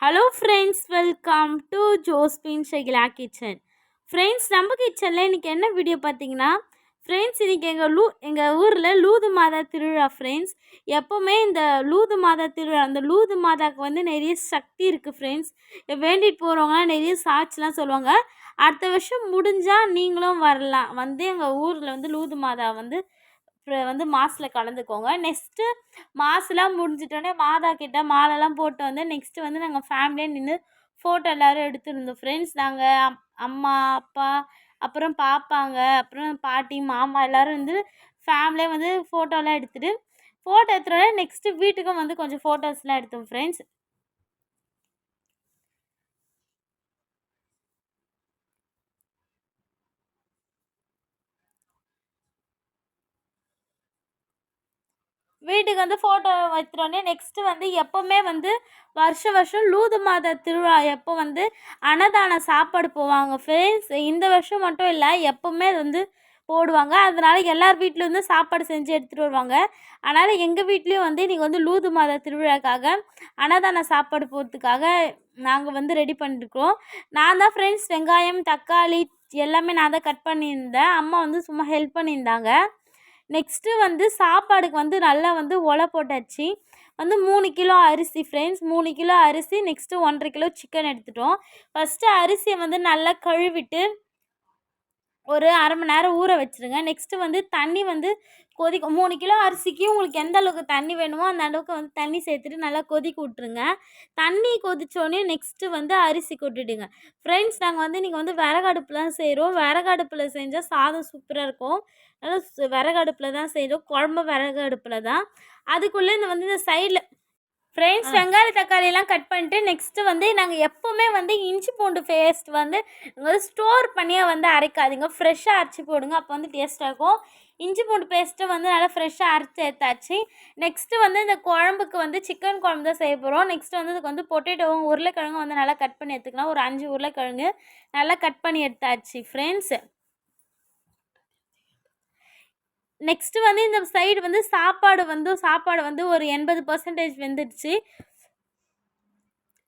Hello friends, welcome to Josephine Shakila kitchen. Friends, நம்ம கிச்சனில் இன்றைக்கி என்ன வீடியோ பார்த்தீங்கன்னா, ஃப்ரெண்ட்ஸ் இன்றைக்கி எங்கள் ஊரில் லூது மாதா திருவிழா. ஃப்ரெண்ட்ஸ், எப்போவுமே இந்த லூது மாதா திருவிழா, அந்த லூது மாதாவுக்கு வந்து நிறைய சக்தி இருக்குது. ஃப்ரெண்ட்ஸ், வேண்டிட்டு போகிறவங்களாம் நிறைய சாட்சிலாம் சொல்லுவாங்க. அடுத்த வருஷம் முடிஞ்சால் நீங்களும் வரலாம், வந்து எங்கள் ஊரில் வந்து லூது மாதா வந்து மாஸில் கலந்துக்கோங்க. நெக்ஸ்ட்டு மாஸ்லாம் முடிஞ்சிட்டோடனே மாதா கிட்ட மாலைலாம் போட்டு வந்து நெக்ஸ்ட்டு வந்து நாங்கள் ஃபேமிலியாக நின்று ஃபோட்டோ எல்லோரும் எடுத்துருந்தோம். ஃப்ரெண்ட்ஸ், நாங்கள் அம்மா அப்பா அப்புறம் பாப்பாங்க, அப்புறம் பாட்டி மாமா எல்லோரும் வந்து ஃபேமிலியாக வந்து ஃபோட்டோலாம் எடுத்துகிட்டு ஃபோட்டோ எடுத்துகிட்டோடனே நெக்ஸ்ட்டு வீட்டுக்கும் வந்து கொஞ்சம் ஃபோட்டோஸ்லாம் எடுத்தோம். ஃப்ரெண்ட்ஸ், வீட்டுக்கு வந்து ஃபோட்டோ எடுத்துட்டோடனே நெக்ஸ்ட்டு வந்து எப்போவுமே வந்து வருஷம் லூது மாத திருவிழா எப்போ வந்து அன்னதான சாப்பாடு போவாங்க. ஃப்ரெண்ட்ஸ், இந்த வருஷம் மட்டும் இல்லை, எப்போவுமே வந்து போடுவாங்க. அதனால் எல்லார் வீட்லேருந்து சாப்பாடு செஞ்சு எடுத்துகிட்டு வருவாங்க. அதனால் எங்கள் வீட்லேயும் வந்து இன்றைக்கி வந்து லூது மாத திருவிழாக்காக அன்னதான சாப்பாடு போகிறதுக்காக நாங்கள் வந்து ரெடி பண்ணியிருக்கோம். நான் தான் ஃப்ரெண்ட்ஸ் வெங்காயம் தக்காளி எல்லாமே நான் தான் கட் பண்ணியிருந்தேன். அம்மா வந்து சும்மா ஹெல்ப் பண்ணியிருந்தாங்க. நெக்ஸ்ட்டு வந்து சாப்பாடுக்கு வந்து நல்லா வந்து ஒலை போட்டாச்சு. வந்து 3 கிலோ அரிசி. ஃப்ரெண்ட்ஸ், 3 கிலோ அரிசி, நெக்ஸ்ட்டு 1.5 கிலோ சிக்கன் எடுத்துட்டோம். ஃபஸ்ட்டு அரிசியை வந்து நல்லா கழுவிட்டு ஒரு 1/2 மணி நேரம் ஊற வச்சுருங்க. நெக்ஸ்ட்டு வந்து தண்ணி வந்து கொதிக்கும். 3 கிலோ அரிசிக்கு உங்களுக்கு எந்த அளவுக்கு தண்ணி வேணுமோ அந்த அளவுக்கு வந்து தண்ணி சேர்த்துட்டு நல்லா கொதிக்க விட்ருங்க. தண்ணி கொதித்தோடனே நெக்ஸ்ட்டு வந்து அரிசி கொட்டிடுங்க. ஃப்ரெண்ட்ஸ், நாங்கள் வந்து இன்றைக்கி வந்து விறகு அடுப்பில் தான் செய்கிறோம். விறகு அடுப்பில் செஞ்சால் சாதம் சூப்பராக இருக்கும். அதனால் விறகு அடுப்பில் தான் செய்கிறோம். குழம்பு விறகு அடுப்பில் தான். அதுக்குள்ளே இந்த சைடில் ஃப்ரெண்ட்ஸ் வெங்காயம் தக்காளியெல்லாம் கட் பண்ணிட்டு நெக்ஸ்ட்டு வந்து நாங்கள் எப்போவுமே வந்து இஞ்சி பூண்டு பேஸ்ட் வந்து ஸ்டோர் பண்ணியே வந்து அரைக்காதீங்க, ஃப்ரெஷ்ஷாக அரைச்சி போடுங்க. அப்போ வந்து டேஸ்ட்டாக இருக்கும். இஞ்சி பூண்டு பேஸ்ட்டு வந்து நல்லா ஃப்ரெஷ்ஷாக அரைச்சி எடுத்தாச்சு. நெக்ஸ்ட்டு வந்து இந்த குழம்புக்கு வந்து சிக்கன் குழம்பு தான் செய்ய போகிறோம். நெக்ஸ்ட்டு வந்து இதுக்கு வந்து பொட்டேட்டோவும் உருளைக்கிழங்கும் வந்து நல்லா கட் பண்ணி எடுத்துக்கலாம். ஒரு 5 உருளைக்கிழங்கு நல்லா கட் பண்ணி எடுத்தாச்சு. ஃப்ரெண்ட்ஸ், நெக்ஸ்ட்டு வந்து இந்த சைடு வந்து சாப்பாடு வந்து ஒரு 80% வெந்துடுச்சு.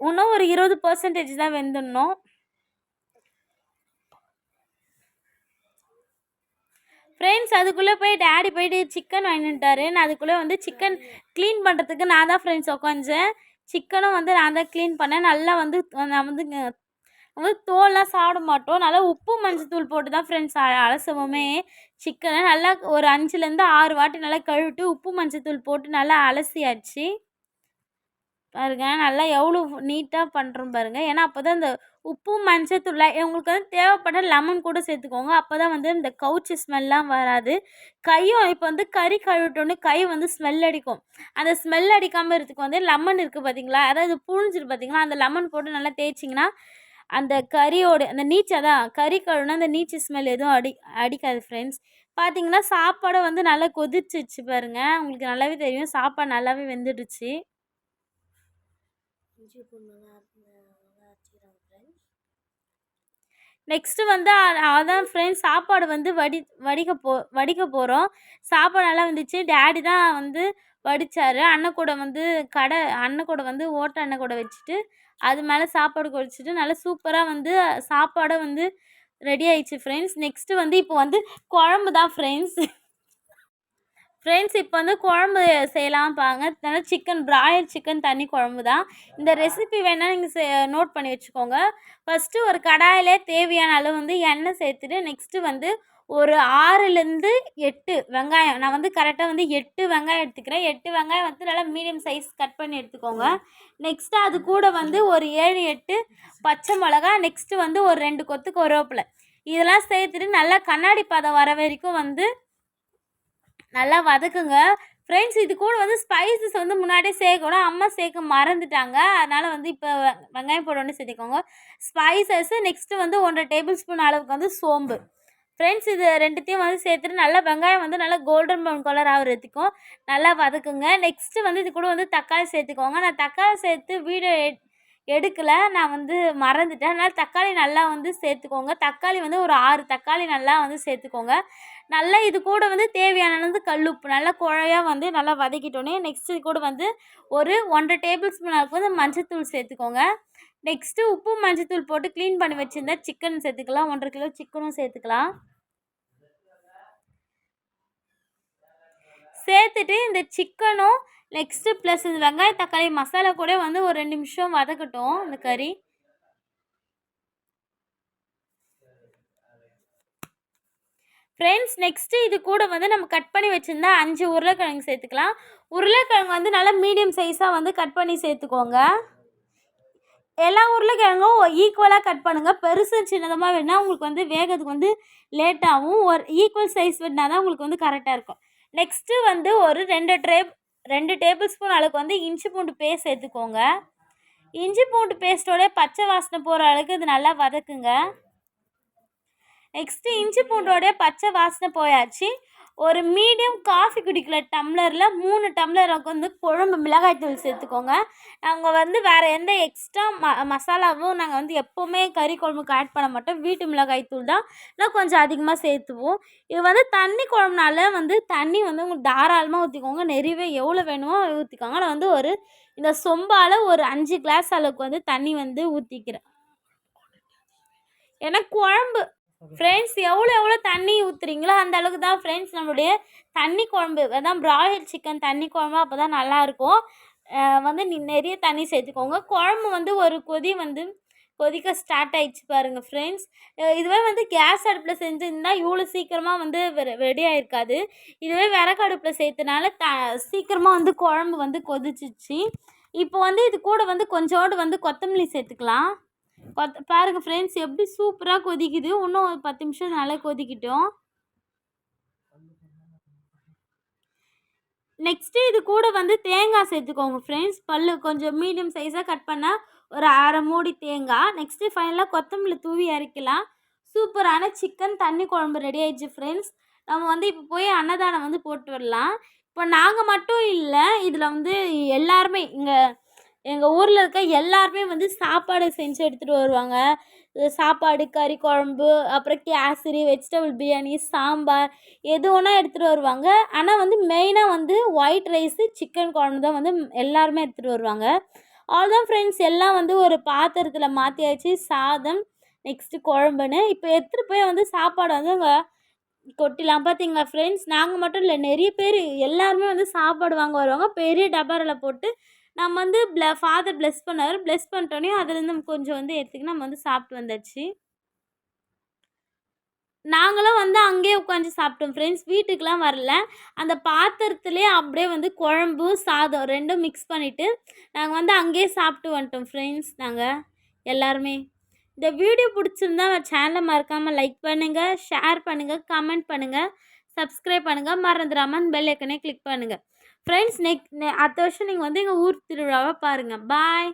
இன்னும் ஒரு 20% தான் வெந்துடணும். ஃப்ரெண்ட்ஸ், அதுக்குள்ளே போய் டேடி போய்ட்டு சிக்கன் வாங்கிட்டாரு. நான் அதுக்குள்ளே வந்து சிக்கன் க்ளீன் பண்ணுறதுக்கு நான் தான் ஃப்ரெண்ட்ஸ் உட்காந்தேன். சிக்கனும் வந்து நான் தான் க்ளீன் பண்ணேன். நல்லா வந்து நான் வந்து தோல்லாம் சாப்பிட மாட்டோம். நல்லா உப்பு மஞ்சத்தூள் போட்டு தான் ஃப்ரெண்ட்ஸ் அலசுவோமே சிக்கனை. நல்லா ஒரு 5லேருந்து 6 வாட்டி நல்லா கழுவிட்டு உப்பு மஞ்சத்தூள் போட்டு நல்லா அலசியாச்சு. பாருங்க, நல்லா எவ்வளோ நீட்டாக பண்ணுறோம் பாருங்கள். ஏன்னா அப்போ தான் இந்த உப்பு மஞ்சத்தூள் உங்களுக்கு வந்து தேவைப்பட்ட லெமன் கூட சேர்த்துக்கோங்க. அப்போ தான் வந்து இந்த கவுச்சி ஸ்மெல்லாம் வராது. கையும் இப்போ வந்து கறி கழுவிட்டோன்னே கை வந்து ஸ்மெல் அடிக்கும். அந்த ஸ்மெல் அடிக்காமல் இருக்கிறதுக்கு வந்து லெமன் இருக்குது பார்த்தீங்களா, அதாவது புழிஞ்சிரு பார்த்தீங்களா, அந்த லெமன் போட்டு நல்லா தேய்ச்சிங்கன்னா அந்த கறியோட அந்த கறி கழுவுனா அந்த நீச்சு ஸ்மெல் எதுவும் அடிக்காது. ஃப்ரெண்ட்ஸ், பார்த்தீங்கன்னா சாப்பாடு வந்து நல்லா கொதிச்சிச்சு பாருங்கள். உங்களுக்கு நல்லாவே தெரியும், சாப்பாடு நல்லாவே வெந்துடுச்சு. நெக்ஸ்ட்டு வந்து அதான் ஃப்ரெண்ட்ஸ், சாப்பாடு வந்து வடிக்க போகிறோம். சாப்பாடு நல்லா வந்துச்சு. டேடி தான் வந்து வடித்தார். அண்ணன் கூட வந்து ஓட்டை அண்ணன் கூட வச்சுட்டு அது மேலே சாப்பாடு கொதிச்சுட்டு நல்லா சூப்பராக வந்து சாப்பாடை வந்து ரெடி ஆயிடுச்சு. ஃப்ரெண்ட்ஸ், நெக்ஸ்ட்டு வந்து இப்போ வந்து குழம்பு தான். ஃப்ரெண்ட்ஸ், இப்போ வந்து குழம்பு செய்யலாம் பாருங்க. நல்லா பிராய்லர் சிக்கன் தண்ணி குழம்பு தான். இந்த ரெசிபி வேணால் நீங்கள் நோட் பண்ணி வச்சுக்கோங்க. ஃபஸ்ட்டு ஒரு கடாயிலே தேவையான அளவு வந்து எண்ணெய் சேர்த்துட்டு நெக்ஸ்ட்டு வந்து ஒரு 6லேருந்து 8 வெங்காயம், நான் வந்து கரெக்டாக வந்து 8 வெங்காயம் எடுத்துக்கிறேன். 8 வெங்காயம் வந்து நல்லா மீடியம் சைஸ் கட் பண்ணி எடுத்துக்கோங்க. நெக்ஸ்ட்டு அது கூட வந்து ஒரு 7, 8 பச்சை மிளகா, நெக்ஸ்ட்டு வந்து ஒரு 2 கொத்து கருவேப்பிலை இதெல்லாம் சேர்த்துட்டு நல்லா கண்ணாடி பதம் வர வரைக்கும் வந்து நல்லா வதக்குங்க. ஃப்ரெண்ட்ஸ், இது கூட வந்து ஸ்பைசஸ் வந்து முன்னாடியே சேர்க்கணும். அம்மா சேர்க்க மறந்துட்டாங்க. அதனால் வந்து இப்போ வெங்காயம் போட்டோன்னே சேர்த்திக்கோங்க ஸ்பைசஸ்ஸு. நெக்ஸ்ட்டு வந்து 1 1/2 டேபிள் ஸ்பூன் அளவுக்கு வந்து சோம்பு. ஃப்ரெண்ட்ஸ், இது ரெண்டுத்தையும் வந்து சேர்த்துட்டு நல்லா வெங்காயம் வந்து நல்லா கோல்டன் ப்ரௌன் கலர் ஆகிறதுக்கும் நல்லா வதக்குங்க. நெக்ஸ்ட்டு வந்து இது கூட வந்து தக்காளி சேர்த்துக்கோங்க. நான் தக்காளி சேர்த்து வீடியோ எடுக்கலை, நான் வந்து மறந்துட்டேன். அதனால் தக்காளி நல்லா வந்து சேர்த்துக்கோங்க. தக்காளி வந்து ஒரு 6 தக்காளி நல்லா வந்து சேர்த்துக்கோங்க. நல்லா இது கூட வந்து தேவையானது கல்லுப்பு நல்லா குழையாக வந்து நல்லா வதக்கிட்டோன்னே நெக்ஸ்ட்டு இது கூட வந்து ஒரு 1.5 டேபிள் ஸ்பூன் அளவுக்கு வந்து மஞ்சத்தூள் சேர்த்துக்கோங்க. நெக்ஸ்ட்டு உப்பு மஞ்சத்தூள் போட்டு க்ளீன் பண்ணி வச்சுருந்தா சிக்கன் சேர்த்துக்கலாம். 1.5 கிலோ சிக்கனும் சேர்த்துக்கலாம். சேர்த்துட்டு இந்த சிக்கனும் நெக்ஸ்ட்டு ப்ளஸ் இந்த வெங்காய தக்காளி மசாலா கூட வந்து ஒரு 2 நிமிஷம் வதக்கட்டும் இந்த கறி. ஃப்ரெண்ட்ஸ் நெக்ஸ்ட்டு இது கூட வந்து நம்ம கட் பண்ணி வச்சுருந்தா 5 உருளைக்கிழங்கு சேர்த்துக்கலாம். உருளைக்கிழங்கு வந்து நல்லா மீடியம் சைஸாக வந்து கட் பண்ணி சேர்த்துக்கோங்க. எல்லா உருளைக்கிழங்கும் ஈக்குவலாக கட் பண்ணுங்கள். பெருசு சின்னதமாக வேணால் உங்களுக்கு வந்து வேகிறதுக்கு வந்து லேட் ஆகும். ஒரு ஈக்குவல் சைஸ் வேணால் தான் உங்களுக்கு வந்து கரெக்டாக இருக்கும். நெக்ஸ்ட்டு வந்து ஒரு 2 டேபிள் ஸ்பூன் அளவுக்கு வந்து இஞ்சி பூண்டு பேஸ்ட் சேர்த்துக்கோங்க. இஞ்சி பூண்டு பேஸ்ட்டோட பச்சை வாசனை போகிற அளவுக்கு இது நல்லா வதக்குங்க. நெக்ஸ்ட்டு இஞ்சி பூண்டோடைய பச்சை வாசனை போயாச்சு. ஒரு மீடியம் காஃபி குடிக்கிற டம்ளரில் 3 டம்ளருக்கு வந்து குழம்பு மிளகாய்த்தூள் சேர்த்துக்கோங்க. நாங்கள் வந்து வேறு எந்த எக்ஸ்ட்ரா மசாலாவும் நாங்கள் வந்து எப்போவுமே கறி குழம்புக்கு ஆட் பண்ண மாட்டோம். வீட்டு மிளகாய்த்தூள் தான் நான் கொஞ்சம் அதிகமாக சேர்த்துவோம். இது வந்து தண்ணி குழம்புனால வந்து தண்ணி வந்து உங்களுக்கு தாராளமாக ஊற்றிக்கோங்க. நிறையவே எவ்வளோ வேணுமோ ஊற்றிக்கோங்க. நான் வந்து ஒரு இந்த சொம்பால் ஒரு 5 கிளாஸ் அளவுக்கு வந்து தண்ணி வந்து ஊற்றிக்கிறேன். ஏன்னா குழம்பு ஃப்ரெண்ட்ஸ் எவ்வளோ தண்ணி ஊற்றுறீங்களோ அந்த அளவுக்கு தான் ஃப்ரெண்ட்ஸ் நம்மளுடைய தண்ணி குழம்பு அதான் பிராய்லர் சிக்கன் தண்ணி குழம்பு அப்போ தான் நல்லாயிருக்கும். வந்து நிறைய தண்ணி சேர்த்துக்கோங்க. குழம்பு வந்து ஒரு கொதிக்க ஸ்டார்ட் ஆகிடுச்சு பாருங்கள் ஃப்ரெண்ட்ஸ். இதுவே வந்து கேஸ் அடுப்பில் செஞ்சுருந்தால் இவ்வளோ சீக்கிரமாக வந்து ரெடி ஆகிருக்காது. இதுவே விறகு அடுப்பில் சேர்த்தனால சீக்கிரமாக வந்து குழம்பு வந்து கொதிச்சிச்சு. இப்போ வந்து இது கூட வந்து கொஞ்சோண்டு வந்து கொத்தமல்லி சேர்த்துக்கலாம். பாருங்கள் ஃப்ரெண்ட்ஸ் எப்படி சூப்பராக கொதிக்குது. இன்னும் ஒரு 10 நிமிஷம் நல்லா கொதிக்கிட்டோம். நெக்ஸ்ட்டு இது கூட வந்து தேங்காய் சேர்த்துக்கோங்க ஃப்ரெண்ட்ஸ். கொஞ்சம் மீடியம் சைஸாக கட் பண்ணால் ஒரு அரை மூடி தேங்காய். நெக்ஸ்ட்டு ஃபைனலாக கொத்தமல்லி தூவி இறக்கலாம். சூப்பரான சிக்கன் தண்ணி குழம்பு ரெடி ஆயிடுச்சு ஃப்ரெண்ட்ஸ். நம்ம வந்து இப்போ போய் அன்னதானம் வந்து போட்டு வரலாம். இப்போ நாங்கள் மட்டும் இல்லை, இதில் வந்து எல்லாருமே எங்கள் ஊரில் இருக்க எல்லாருமே வந்து சாப்பாடு செஞ்சு எடுத்துகிட்டு வருவாங்க. சாப்பாடு கறி குழம்பு அப்புறம் கேசரி வெஜிடபிள் பிரியாணி சாம்பார் எது ஒன்றா எடுத்துகிட்டு வருவாங்க. ஆனால் வந்து மெயினாக வந்து ஒயிட் ரைஸு சிக்கன் குழம்பு தான் வந்து எல்லாருமே எடுத்துகிட்டு வருவாங்க. அவ்வளோதான் ஃப்ரெண்ட்ஸ். எல்லாம் வந்து ஒரு பாத்திரத்தில் மாற்றியாச்சு. சாதம் நெக்ஸ்ட்டு குழம்புன்னு இப்போ எடுத்துகிட்டு போய் வந்து சாப்பாடு வந்து அங்கே கொட்டிலாம். பார்த்தீங்களா ஃப்ரெண்ட்ஸ், நாங்கள் மட்டும் இல்லை நிறைய பேர் எல்லாருமே வந்து சாப்பாடு வாங்க வருவாங்க. பெரிய டப்பாரில் போட்டு நம்ம வந்து ஃபாதர் ப்ளெஸ் பண்ணார். ப்ளெஸ் பண்ணிட்டோன்னே அதுலேருந்து நம்ம கொஞ்சம் வந்து எடுத்துக்கிட்டு நம்ம வந்து சாப்பிட்டு வந்தாச்சு. நாங்களும் வந்து அங்கேயே உட்காந்து சாப்பிட்டோம் ஃப்ரெண்ட்ஸ். வீட்டுக்கெலாம் வரல. அந்த பாத்திரத்துலேயே அப்படியே வந்து குழம்பு சாதம் 2ம் மிக்ஸ் பண்ணிவிட்டு நாங்கள் வந்து அங்கேயே சாப்பிட்டு வந்துட்டோம் ஃப்ரெண்ட்ஸ். நாங்கள் எல்லாருமே இந்த வீடியோ பிடிச்சிருந்தா சேனலை மறக்காமல் லைக் பண்ணுங்கள், ஷேர் பண்ணுங்கள், கமெண்ட் பண்ணுங்கள், சப்ஸ்கிரைப் பண்ணுங்கள். மறந்துடாமல் பெல் ஐக்கனே கிளிக் பண்ணுங்கள் ஃப்ரெண்ட்ஸ். அடுத்த வருஷம் நீங்கள் வந்து எங்கள் ஊர் திருவிழாவை பாருங்கள். பாய்.